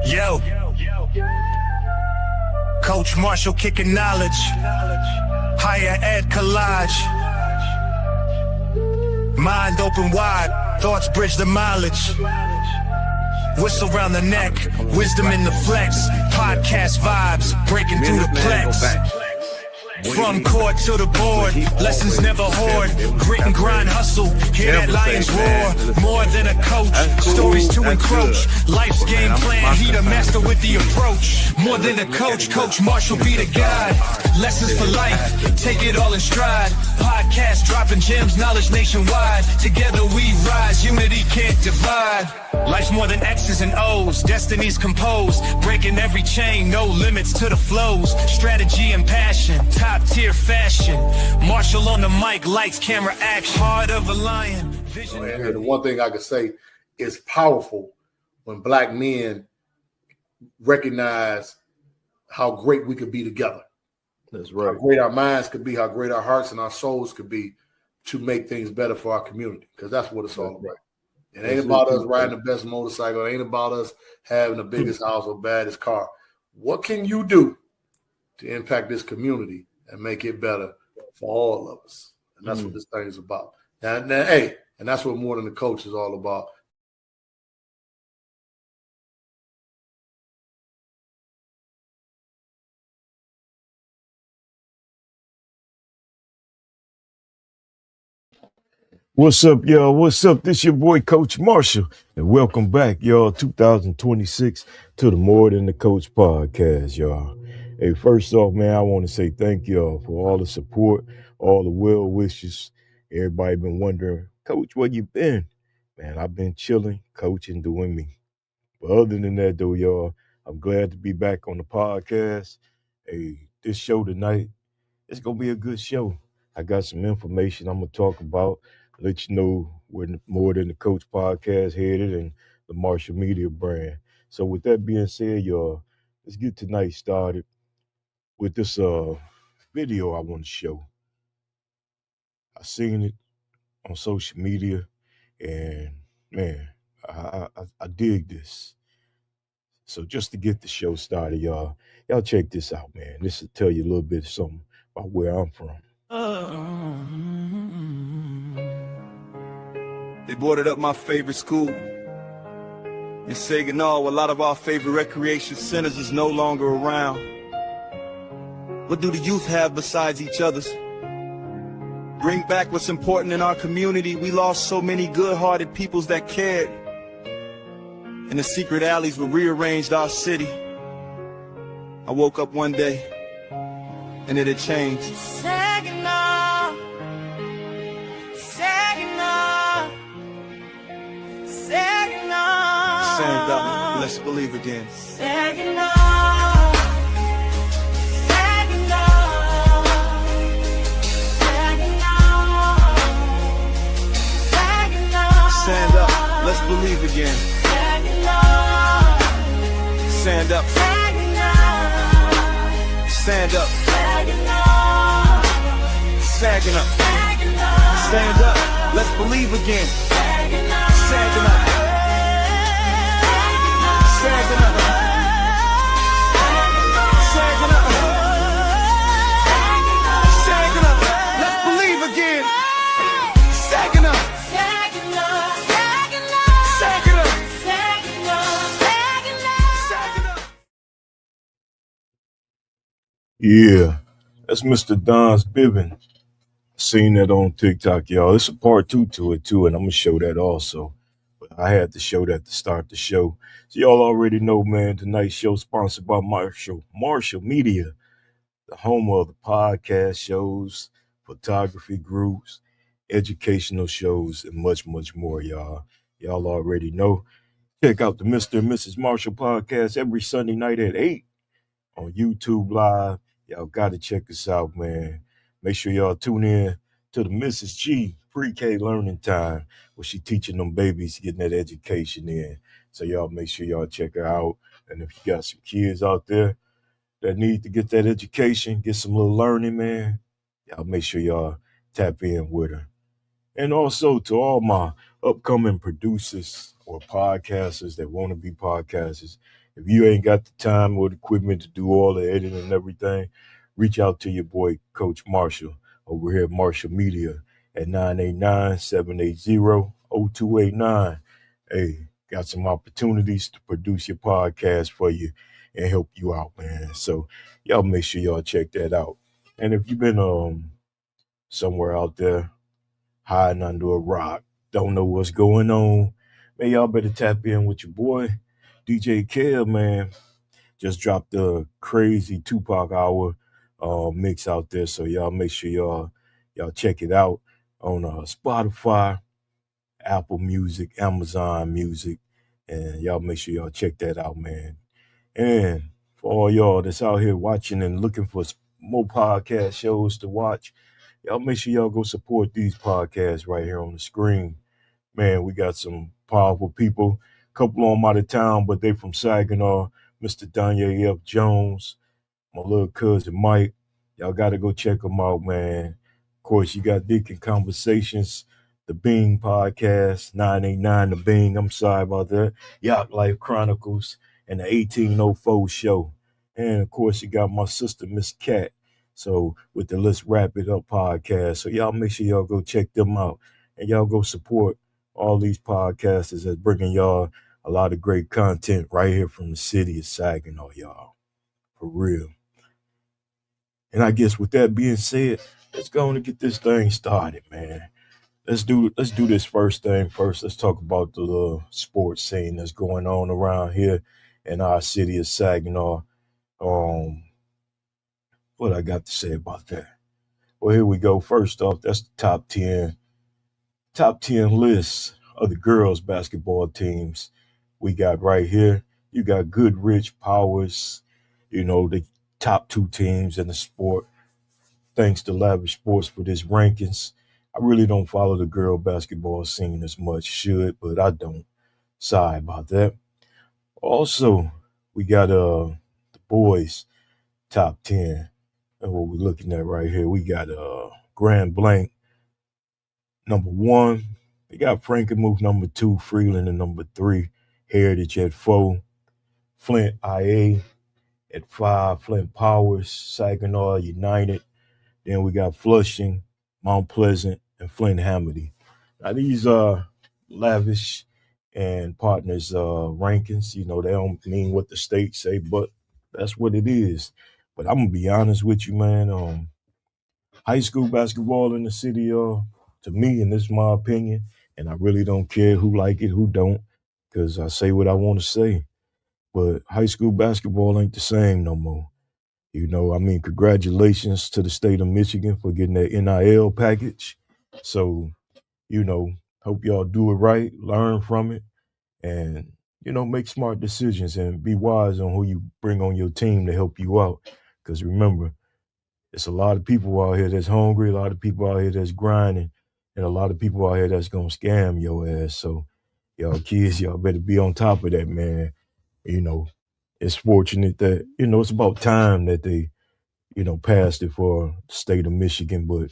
Yo, Coach Marshall kicking knowledge, higher ed collage, mind open wide, thoughts bridge the mileage, whistle round the neck, wisdom in the flex, podcast vibes breaking through the plex. From court to the board, lessons never hoard, grit and grind hustle, hear that lion's roar, more than a coach, stories to encroach, life's game plan, he the master with the approach, more than a coach, Coach Marshall be the guide, lessons for life, take it all in stride, podcast dropping gems, knowledge nationwide, together we rise, unity can't divide, life's more than X's and O's, destinies composed, breaking every chain, no limits to the flows, strategy and passion, top tier fashion, Marshall on the mic, lights, camera, action, heart of a lion, vision. And the one thing I could say is powerful when black men recognize how great we could be together. That's right. How great our minds could be, how great our hearts and our souls could be to make things better for our community, because that's what it's all about. It ain't about us riding the best motorcycle. It ain't about us having the biggest house or baddest car. What can you do to impact this community and make it better for all of us? And that's what this thing is about. Now, hey, and that's what More Than a Coach is all about. What's up, y'all? What's up? This your boy, Coach Marshall, and welcome back, y'all, 2026 to the More Than the Coach podcast, y'all. Hey, first off, man, I want to say thank y'all for all the support, all the well wishes. Everybody been wondering, Coach, where you been? Man, I've been chilling, coaching, doing me. But other than that, though, y'all, I'm glad to be back on the podcast. Hey, this show tonight, it's going to be a good show. I got some information I'm going to talk about, let you know where More Than the Coach podcast headed and the Marshall Media brand. So with that being said, y'all, let's get tonight started with this video I want to show. I seen it on social media, and man, I dig this. So just to get the show started, y'all check this out, man. This will tell you a little bit of something about where I'm from. They boarded up my favorite school. In Saginaw, a lot of our favorite recreation centers is no longer around. What do the youth have besides each other's? Bring back what's important in our community. We lost so many good-hearted peoples that cared. In the secret alleys we rearranged our city. I woke up one day and it had changed. Saginaw, Saginaw, Saginaw. Stand up, let's believe again. Saginaw, Stand up, let's believe again. Stand up. Stand up. Sagging up. Stand up. Let's believe again. Sagging up. Sagging up. Sagging up. Sagging up. Let's believe again. Sagging up. Yeah, that's Mr. Don's Bibbin. Seen that on TikTok, y'all. It's a part 2 to it, too, and I'm going to show that also. But I had to show that to start the show. So y'all already know, man, tonight's show sponsored by Marshall Media, the home of the podcast shows, photography groups, educational shows, and much, much more, y'all. Y'all already know. Check out the Mr. and Mrs. Marshall podcast every Sunday night at 8 on YouTube Live. Y'all got to check us out, man. Make sure y'all tune in to the Mrs. G pre-K learning time where she teaching them babies getting that education in. So y'all make sure y'all check her out. And if you got some kids out there that need to get that education, get some little learning, man, y'all make sure y'all tap in with her. And also to all my upcoming producers or podcasters that want to be podcasters. If you ain't got the time or the equipment to do all the editing and everything, reach out to your boy, Coach Marshall, over here at Marshall Media at 989-780-0289. Hey, got some opportunities to produce your podcast for you and help you out, man. So y'all make sure y'all check that out. And if you've been somewhere out there hiding under a rock, don't know what's going on, man, y'all better tap in with your boy, DJ Kev, man. Just dropped the crazy Tupac hour mix out there. So y'all make sure y'all check it out on Spotify, Apple Music, Amazon Music, and y'all make sure y'all check that out, man. And for all y'all that's out here watching and looking for more podcast shows to watch, y'all make sure y'all go support these podcasts right here on the screen. Man, we got some powerful people. A couple of them out of town, but they from Saginaw. Mr. Danye F. Jones, my little cousin Mike. Y'all got to go check them out, man. Of course, you got Deacon Conversations, the Bing Podcast, 989 The Bing. I'm sorry about that. Yacht Life Chronicles, and the 1804 Show. And, of course, you got my sister, Miss Cat. So, with the Let's Wrap It Up podcast. So, y'all make sure y'all go check them out. And y'all go support all these podcasters that's bringing y'all a lot of great content right here from the city of Saginaw, y'all. For real. And I guess with that being said, let's go on and get this thing started, man. Let's do this first thing first. Let's talk about the little sports scene that's going on around here in our city of Saginaw. What I got to say about that? Well, here we go. First off, that's the top 10 lists of the girls basketball teams we got right here. You got Goodrich, Powers, the top 2 teams in the sport. Thanks to Lavish Sports for this rankings. I really don't follow the girl basketball scene as much. Should, but I don't. Sorry about that. Also, we got the boys top 10. And what we're looking at right here, we got Grand Blanc number 1. We got Frankenmuth number 2, Freeland at number 3, Heritage at 4, Flint IA at 5, Flint Powers, Saginaw United. Then we got Flushing, Mount Pleasant, and Flint Hamady. Now these are Lavish and Partners rankings. They don't mean what the states say, but that's what it is. But I'm gonna be honest with you, man. High school basketball in the city, to me, and this is my opinion, and I really don't care who like it, who don't, because I say what I want to say. But high school basketball ain't the same no more. Congratulations to the state of Michigan for getting that NIL package. So, hope y'all do it right, learn from it, and, make smart decisions and be wise on who you bring on your team to help you out. Because remember, it's a lot of people out here that's hungry, a lot of people out here that's grinding, and a lot of people out here that's going to scam your ass. So, y'all kids, y'all better be on top of that, man. It's fortunate that, it's about time that they, passed it for the state of Michigan. But,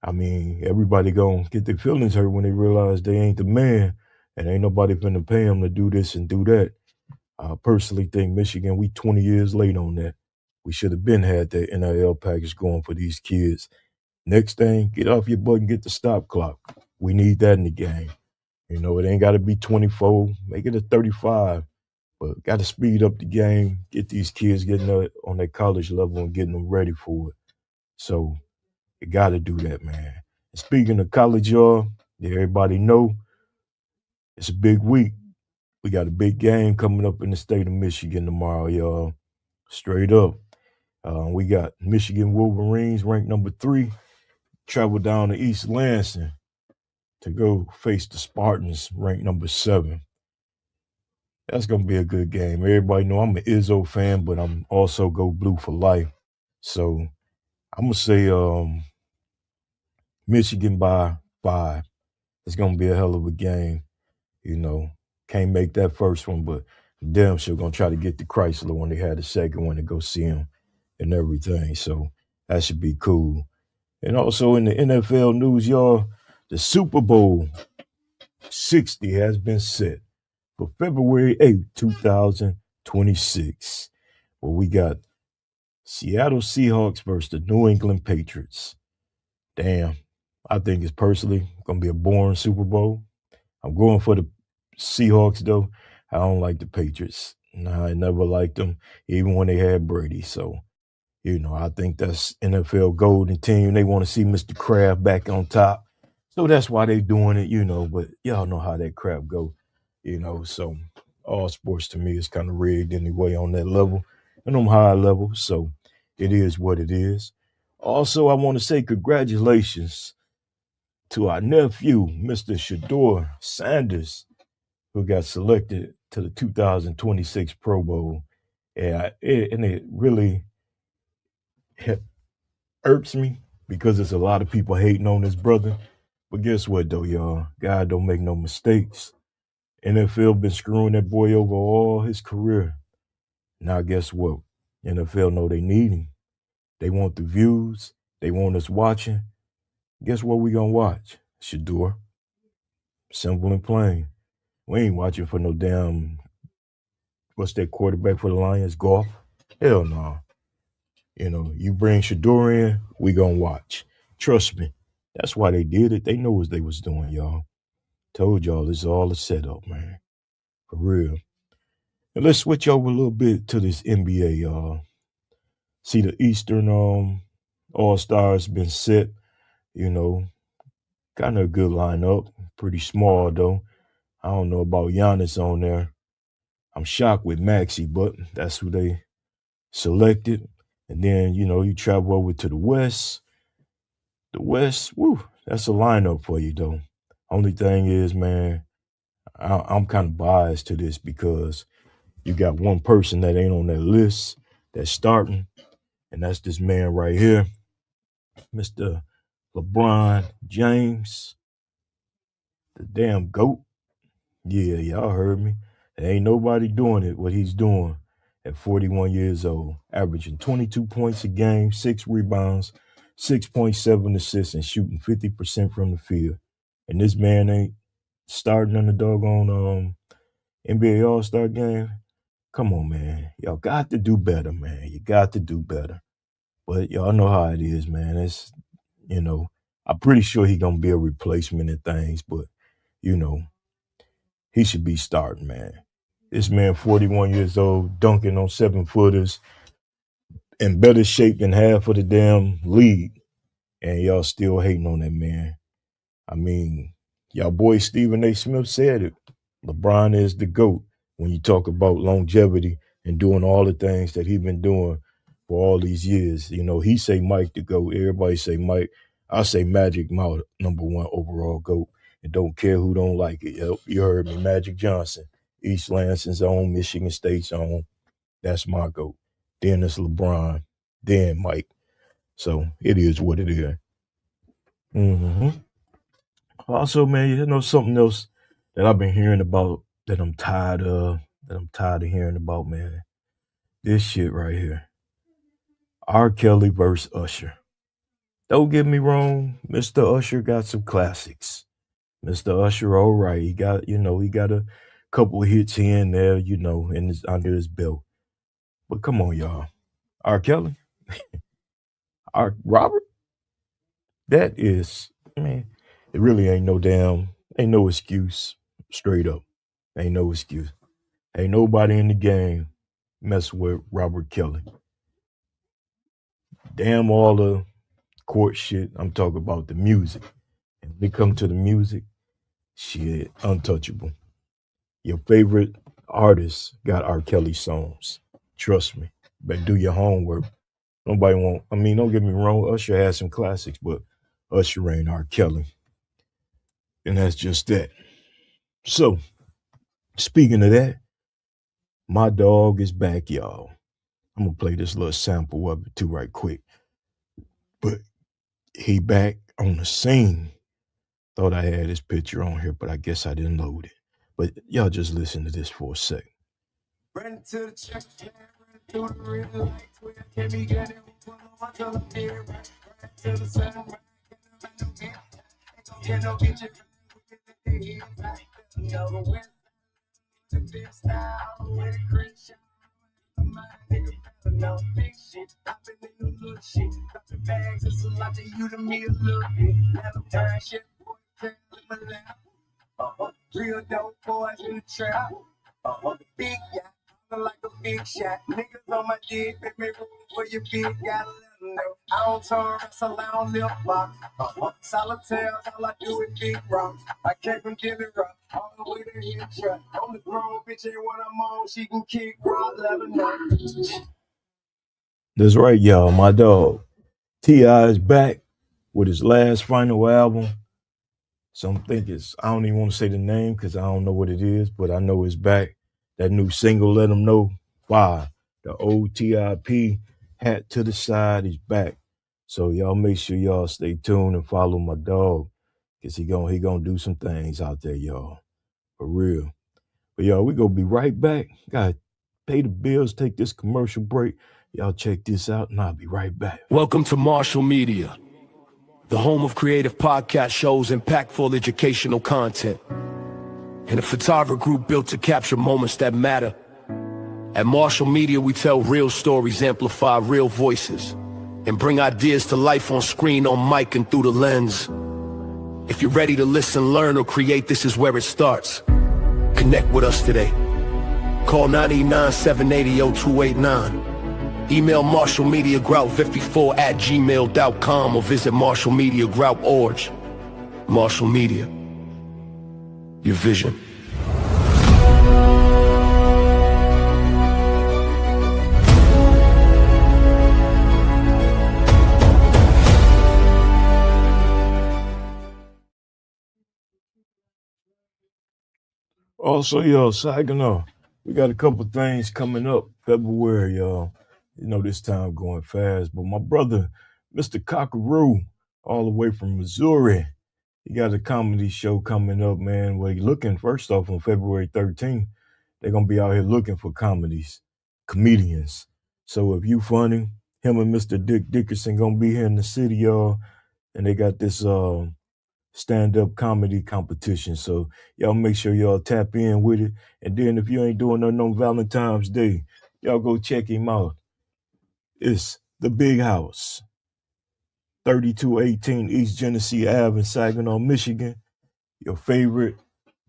everybody going to get their feelings hurt when they realize they ain't the man and ain't nobody finna pay them to do this and do that. I personally think Michigan, we 20 years late on that. We should have been had that NIL package going for these kids. Next thing, get off your butt and get the stop clock. We need that in the game. It ain't got to be 24. Make it a 35. But got to speed up the game, get these kids getting on their college level and getting them ready for it. So you got to do that, man. And speaking of college, y'all, everybody know it's a big week. We got a big game coming up in the state of Michigan tomorrow, y'all. Straight up. We got Michigan Wolverines ranked number 3. Travel down to East Lansing to go face the Spartans ranked number 7. That's going to be a good game. Everybody know I'm an Izzo fan, but I'm also go blue for life. So I'm going to say Michigan by 5. It's going to be a hell of a game. Can't make that first one, but damn sure going to try to get the Chrysler when they had the second one to go see them and everything. So that should be cool. And also in the NFL news, y'all, the Super Bowl 60 has been set for February 8th, 2026, where we got Seattle Seahawks versus the New England Patriots. Damn, I think it's personally going to be a boring Super Bowl. I'm going for the Seahawks, though. I don't like the Patriots. Nah, I never liked them, even when they had Brady. So, I think that's NFL golden team. They want to see Mr. Kraft back on top. So that's why they doing it, but y'all know how that crap go, So all sports to me is kind of rigged anyway on that level and on high level. So it is what it is. Also, I want to say congratulations to our nephew, Mr. Shador Sanders, who got selected to the 2026 Pro Bowl. And it really irks me because there's a lot of people hating on this brother. But guess what, though, y'all? God don't make no mistakes. NFL been screwing that boy over all his career. Now, guess what? NFL know they need him. They want the views. They want us watching. Guess what we gonna watch? Shador. Simple and plain. We ain't watching for no damn, what's that quarterback for the Lions? Golf? Hell no. You bring Shador in, we gonna watch. Trust me. That's why they did it. They know what they was doing, y'all. Told y'all this is all a setup, man. For real. And let's switch over a little bit to this NBA, y'all. See, the Eastern All-Stars been set, kind of a good lineup. Pretty small, though. I don't know about Giannis on there. I'm shocked with Maxey, but that's who they selected. And then, you travel over to the West. The West, woo, that's a lineup for you, though. Only thing is, man, I'm kind of biased to this because you got one person that ain't on that list that's starting, and that's this man right here, Mr. LeBron James, the damn GOAT. Yeah, y'all heard me. There ain't nobody doing it, what he's doing at 41 years old, averaging 22 points a game, 6 rebounds, 6.7 assists, and shooting 50% from the field. And this man ain't starting on the doggone NBA All-Star game. Come on, man. Y'all got to do better, man. You got to do better. But y'all know how it is, man. It's, I'm pretty sure he going to be a replacement and things, but, he should be starting, man. This man, 41 years old, dunking on 7-footers, in better shape than half of the damn league. And y'all still hating on that man. I mean, y'all boy Stephen A. Smith said it. LeBron is the GOAT when you talk about longevity and doing all the things that he's been doing for all these years. He say Mike the GOAT. Everybody say Mike. I say Magic Mouth, #1 overall GOAT. And don't care who don't like it. Yep, you heard me. Magic Johnson, East Lansing's own, Michigan State's own. That's my GOAT. Then it's LeBron. Then Mike. So it is what it is. Mm-hmm. Also, man, something else that I've been hearing about that I'm tired of hearing about, man. This shit right here. R. Kelly versus Usher. Don't get me wrong, Mr. Usher got some classics. Mr. Usher, all right. He got a couple of hits here and there, under his belt. But come on, y'all. R. Kelly? Robert? That is, man, it really ain't no excuse. Straight up. Ain't no excuse. Ain't nobody in the game mess with Robert Kelly. Damn all the court shit. I'm talking about the music. And when it come to the music, shit, untouchable. Your favorite artist got R. Kelly songs. Trust me. But do your homework. Don't get me wrong, Usher has some classics, but Usher ain't R. Kelly. And that's just that. So, speaking of that, my dog is back, y'all. I'm going to play this little sample of it too right quick. But he back on the scene. Thought I had his picture on here, but I guess I didn't load it. But y'all just listen to this for a sec. Run to the check, run through the real lights, where can be good and pull on till I'm here, run to the sun, get no bitch, he's like, no, the west, the best style, with a Christian. My nigga better know big shit. I've been in the little shit. Got the bags, it's a lot to you to me a little bit. Now the turn shit, boy, turn in my lap. Real dope boys in the trap. Big yacht, feeling like a big shot. Niggas on my dick, make me room for your big yacht. Let 'em know. I don't turn wrestle, I don't live box. Solitaire, all I do is big rocks. I came from Jimmy Rock, all the way to hit truck. On the grown bitch ain't what I'm on, she can kick rock, let 'em know. That's right, y'all. My dog T.I. is back with his last final album. Some think I don't even want to say the name because I don't know what it is, but I know it's back. That new single, Let 'Em Know, fire. The old TIP hat to the side, he's back. So y'all make sure y'all stay tuned and follow my dog because he gonna do some things out there, y'all. For real. But y'all, we gonna be right back. Gotta pay the bills, take this commercial break. Y'all check this out and I'll be right back. Welcome to Marshall Media, the home of creative podcast shows, impactful educational content, and a photographer group built to capture moments that matter. At Marshall Media, we tell real stories, amplify real voices, and bring ideas to life on screen, on mic, and through the lens. If you're ready to listen, learn, or create, this is where it starts. Connect with us today. Call 989-780-0289. Email marshallmediagroup54@gmail.com or visit marshallmediagroup.org. Marshall Media, your vision. Also, y'all, Saginaw, we got a couple things coming up February, y'all. You know, this time going fast, but my brother, Mr. Cockaroo, all the way from Missouri, he got a comedy show coming up, man, where he looking, first off, on February 13th, they're going to be out here looking for comedians. So if you funny, him and Mr. Dick Dickerson going to be here in the city, y'all, and they got this stand-up comedy competition. So y'all make sure y'all tap in with it. And then if you ain't doing nothing on Valentine's Day, y'all go check him out. It's The Big House, 3218 East Genesee Ave in Saginaw, Michigan. Your favorite,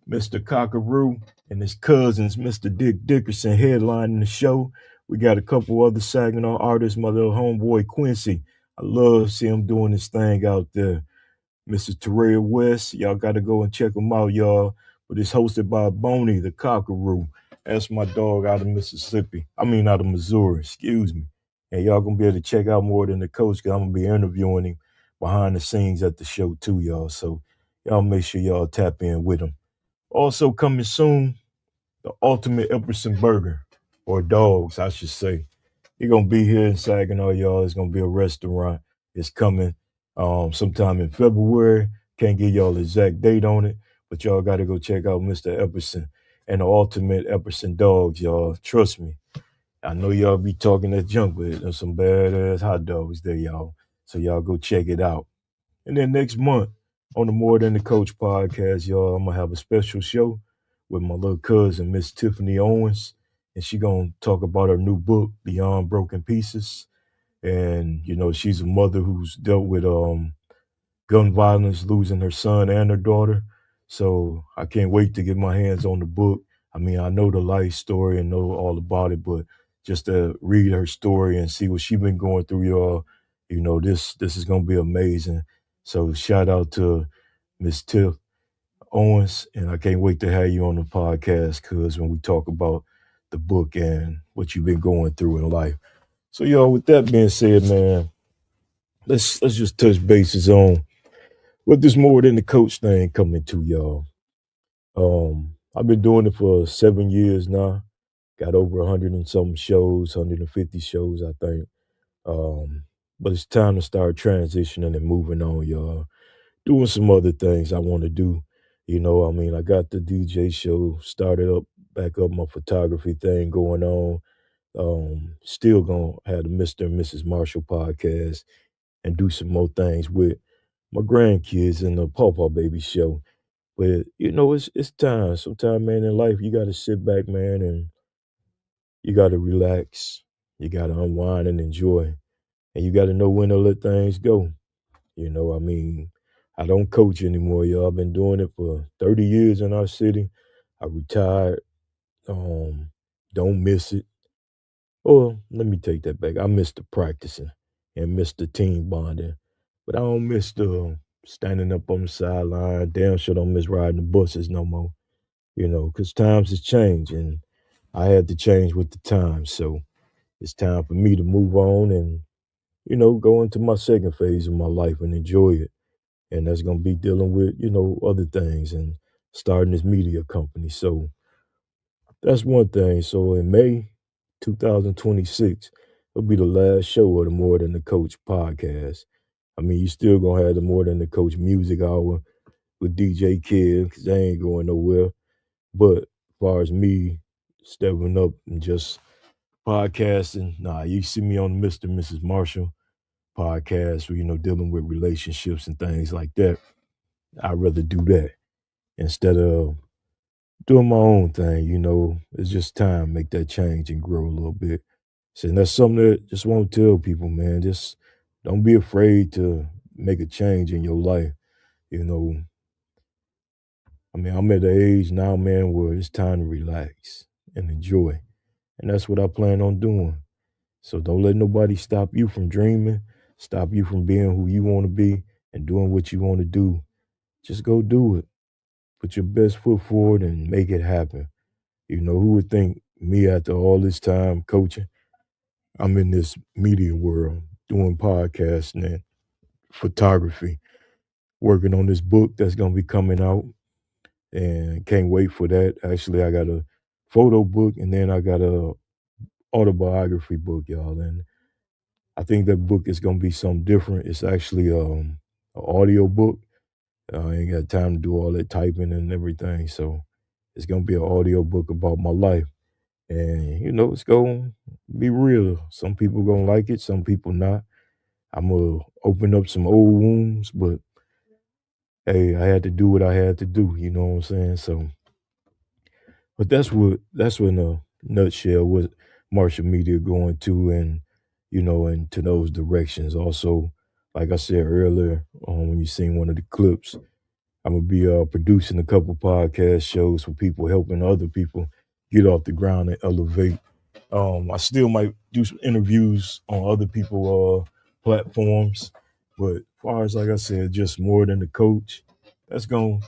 Mr. Cockaroo, and his cousins, Mr. Dick Dickerson, headlining the show. We got a couple other Saginaw artists, my little homeboy Quincy. I love to see him doing his thing out there. Mr. Terrell West, y'all got to go and check him out, y'all. But it's hosted by Boney, the Cockaroo. That's my dog out of Missouri, excuse me. And y'all going to be able to check out more than the coach because I'm going to be interviewing him behind the scenes at the show too, y'all. So y'all make sure y'all tap in with him. Also coming soon, the Ultimate Epperson Burger, or Dogs, I should say. He's going to be here in Saginaw, y'all. It's going to be a restaurant. It's coming sometime in February. Can't give y'all the exact date on it, but y'all got to go check out Mr. Epperson and the Ultimate Epperson Dogs, y'all. Trust me. I know y'all be talking that junk, but there's some badass hot dogs there, y'all. So y'all go check it out. And then next month on the More Than the Coach podcast, y'all, I'm going to have a special show with my little cousin, Miss Tiffany Owens. And she going to talk about her new book, Beyond Broken Pieces. And, you know, she's a mother who's dealt with gun violence, losing her son and her daughter. So I can't wait to get my hands on the book. I mean, I know the life story and know all about it, but just to read her story and see what she's been going through, y'all, you know, this is going to be amazing. So shout out to Miss Tiff Owens, and I can't wait to have you on the podcast because when we talk about the book and what you've been going through in life. So, y'all, with that being said, man, let's just touch bases on what this More Than the Coach thing coming to, y'all. I've been doing it for 7 years now. Got over 100 and something shows, 150 shows, I think. But it's time to start transitioning and moving on, y'all. Doing some other things I want to do. You know, I mean, I got the DJ show started back up my photography thing going on. Still gonna have the Mr. and Mrs. Marshall podcast and do some more things with my grandkids and the Paw Paw Baby show. But you know, it's time. Sometimes, man, in life you gotta sit back, man, and you gotta relax. You gotta unwind and enjoy. And you gotta know when to let things go. You know, I mean, I don't coach anymore, y'all. I've been doing it for 30 years in our city. I retired. Um, don't miss it. Or let me take that back. I miss the practicing and miss the team bonding. But I don't miss the standing up on the sideline. Damn sure don't miss riding the buses no more. You know, because times has changed and I had to change with the times. So it's time for me to move on and, you know, go into my second phase of my life and enjoy it. And that's going to be dealing with, you know, other things and starting this media company. So that's one thing. So in May 2026, it'll be the last show of the More Than the Coach podcast. I mean, you still going to have the More Than the Coach music hour with DJ Kid because they ain't going nowhere. But as far as me stepping up and just podcasting, nah, you see me on the Mr. and Mrs. Marshall podcast, you know, dealing with relationships and things like that. I'd rather do that instead of doing my own thing, you know. It's just time to make that change and grow a little bit. So and that's something that just want to tell people, man. Just don't be afraid to make a change in your life. You know, I mean, I'm at the age now, man, where it's time to relax and enjoy. And that's what I plan on doing. So don't let nobody stop you from dreaming, stop you from being who you want to be and doing what you want to do. Just go do it. Put your best foot forward and make it happen. You know, who would think me after all this time coaching, I'm in this media world doing podcasting and photography, working on this book that's going to be coming out and can't wait for that. Actually, I got a photo book and then I got a autobiography book, y'all. And I think that book is going to be something different. It's actually an audio book. I ain't got time to do all that typing and everything. So it's going to be an audio book about my life. And, you know, it's going to be real. Some people going to like it, some people not. I'm going to open up some old wounds, but hey, I had to do what I had to do. You know what I'm saying? So, but that's what in a nutshell what Marshall Media going to and, you know, and to those directions. Also, like I said earlier, when you seen one of the clips, I'm going to be producing a couple podcast shows for people, helping other people get off the ground and elevate. I still might do some interviews on other people platforms, but as far as, like I said, just More Than the Coach, that's gonna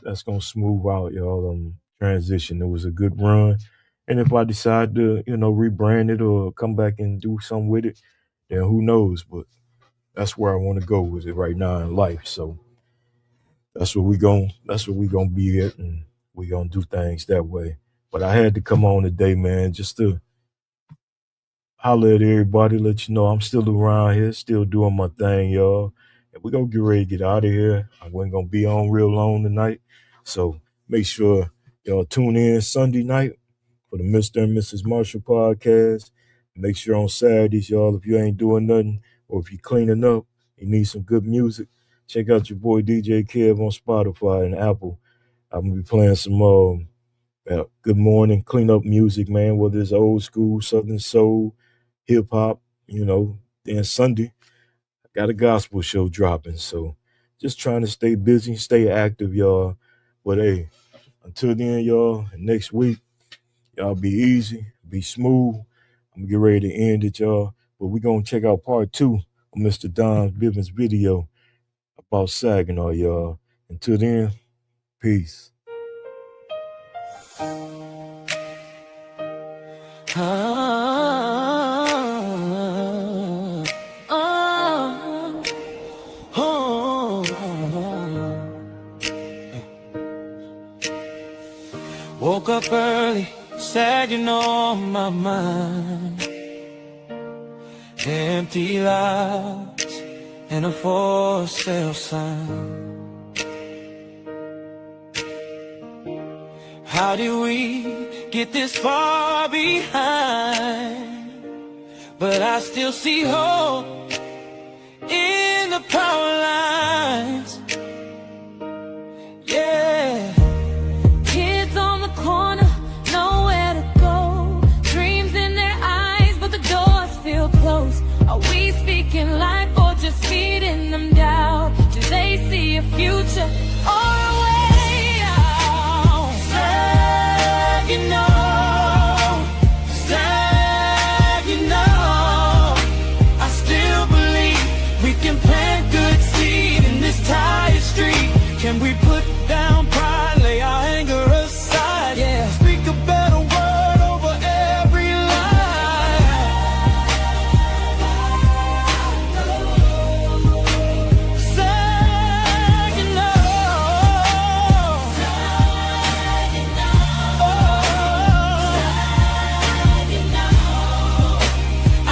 smooth out, y'all. Transition. It was a good run, and if I decide to, you know, rebrand it or come back and do something with it, then who knows? But that's where I want to go with it right now in life. So that's what we gonna be at, and we gonna do things that way. But I had to come on today, man, just to holler at everybody, let you know I'm still around here, still doing my thing, y'all. And we're gonna get ready to get out of here. I wasn't gonna be on real long tonight. So make sure y'all tune in Sunday night for the Mr. and Mrs. Marshall podcast. Make sure on Saturdays, y'all, if you ain't doing nothing or if you're cleaning up, you need some good music, check out your boy DJ Kev on Spotify and Apple. I'm gonna be playing some good morning cleanup music, man, whether it's old school, Southern soul, hip hop, you know. Then Sunday, I got a gospel show dropping. So just trying to stay busy, stay active, y'all. But hey, until then, y'all, next week, y'all be easy, be smooth. I'm gonna get ready to end it, y'all. But we're gonna check out part 2 of Mr. Don Bivens' video about Saginaw, y'all. Until then, peace. Woke up early, Saginaw on my mind. Empty lots and a for sale sign. How did we get this far behind? But I still see hope in the power lines. Yeah. future or a way out. Stagnant, I still believe we can plant good seed in this tired street. Can we put down pride, lay our anger aside? Yeah, speak a better word over every lie. Stagnant,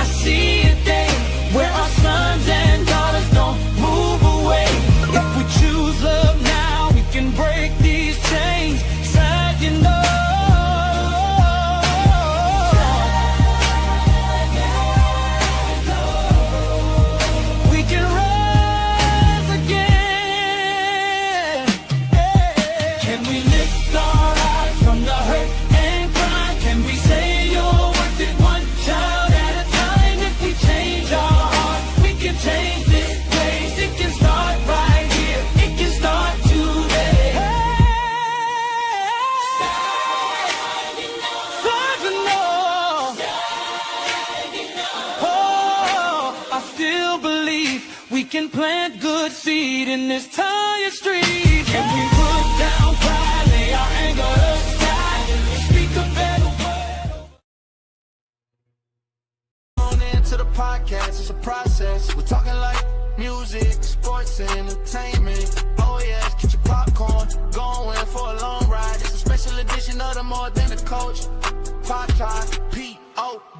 I see a day where our sons and daughters don't move away. If we choose love now, we can break these chains. We can rise again. Can we lift our eyes from the hurt and crime? Can we say you're worth it one child at a time? If we change our hearts, we can change this place. It can start right here. It can start today. Oh, I still believe we can plant good seed in this tired street. Can we put down pride, lay our anger aside, and speak a better word? On into the podcast, it's a process. We're talking like music, sports, and entertainment. Oh yes, get your popcorn, going for a long ride. It's a special edition of the More Than a Coach Podcast.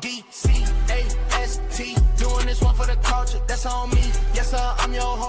Podcast, doing this one for the culture. That's on me. Yes sir, I'm your host.